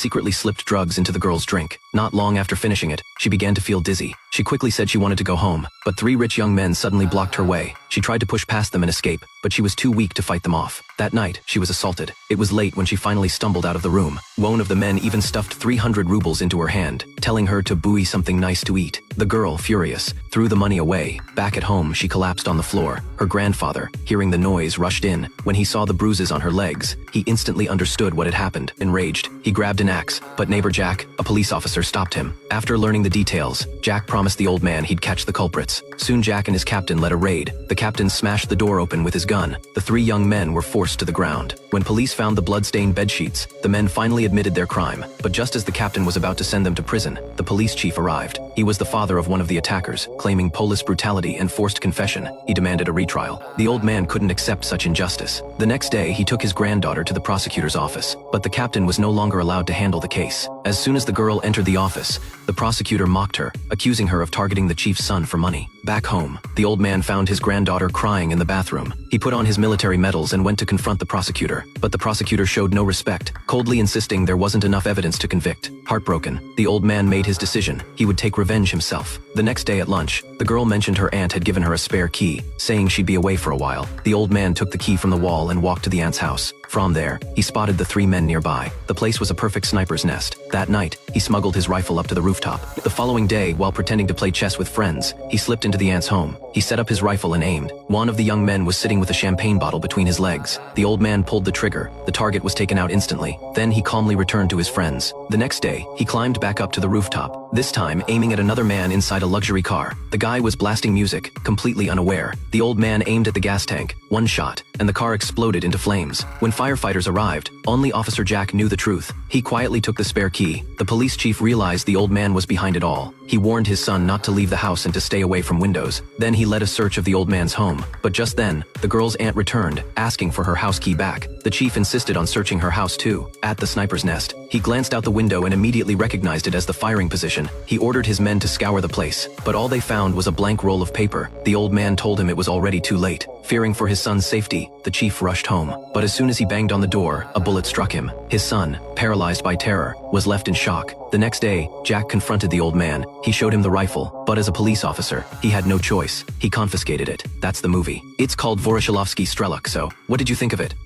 secretly slipped drugs into the girl's drink. Not long after finishing it, she began to feel dizzy. She quickly said she wanted to go home, but 3 rich young men suddenly blocked her way. She tried to push past them and escape, but she was too weak to fight them off. That night, she was assaulted. It was late when she finally stumbled out of the room. One of the men even stuffed 300 rubles into her hand, telling her to buy something nice to eat. The girl, furious, threw the money away. Back at home, she collapsed on the floor. Her grandfather, hearing the noise, rushed in. When he saw the bruises on her legs, he instantly understood what had happened. Enraged, he grabbed an axe, but neighbor Jack, a police officer, stopped him. After learning the details, Jack promised the old man he'd catch the culprits. Soon Jack and his captain led a raid. The captain smashed the door open with his gun. The 3 young men were forced to the ground. When police found the blood-stained bedsheets, the men finally admitted their crime. But just as the captain was about to send them to prison, the police chief arrived. He was the father of one of the attackers, claiming police brutality and forced confession. He demanded a retrial. The old man couldn't accept such injustice. The next day, he took his granddaughter to the prosecutor's office, but the captain was no longer allowed to handle the case. As soon as the girl entered the office, the prosecutor mocked her, accusing her of targeting the chief's son for money. Back home, the old man found his granddaughter crying in the bathroom. He put on his military medals and went to confront the prosecutor, but the prosecutor showed no respect, coldly insisting there wasn't enough evidence to convict. Heartbroken, the old man made his decision. He would take revenge himself. The next day at lunch, the girl mentioned her aunt had given her a spare key, saying she'd be away for a while. The old man took the key from the wall and walked to the aunt's house. From there, he spotted the 3 men nearby. The place was a perfect sniper's nest. That night, he smuggled his rifle up to the rooftop. The following day, while pretending to play chess with friends, he slipped into the aunt's home. He set up his rifle and aimed. One of the young men was sitting with a champagne bottle between his legs. The old man pulled the trigger. The target was taken out instantly. Then he calmly returned to his friends. The next day, he climbed back up to the rooftop, this time aiming at another man inside a luxury car. The guy was blasting music, completely unaware. The old man aimed at the gas tank, 1 shot, and the car exploded into flames. When firefighters arrived, only Officer Jack knew the truth. He quietly took the spare key. The police chief realized the old man was behind it all. He warned his son not to leave the house and to stay away from windows. Then he led a search of the old man's home. But just then, the girl's aunt returned, asking for her house key back. The chief insisted on searching her house too. At the sniper's nest, he glanced out the window and immediately recognized it as the firing position. He ordered his men to scour the place, but all they found was a blank roll of paper. The old man told him it was already too late. Fearing for his son's safety, the chief rushed home. But as soon as he banged on the door, a bullet struck him. His son, paralyzed by terror, was left in shock. The next day, Jack confronted the old man. He showed him the rifle, but as a police officer, he had no choice. He confiscated it. That's the movie. It's called Voroshilovsky Strelok, so what did you think of it?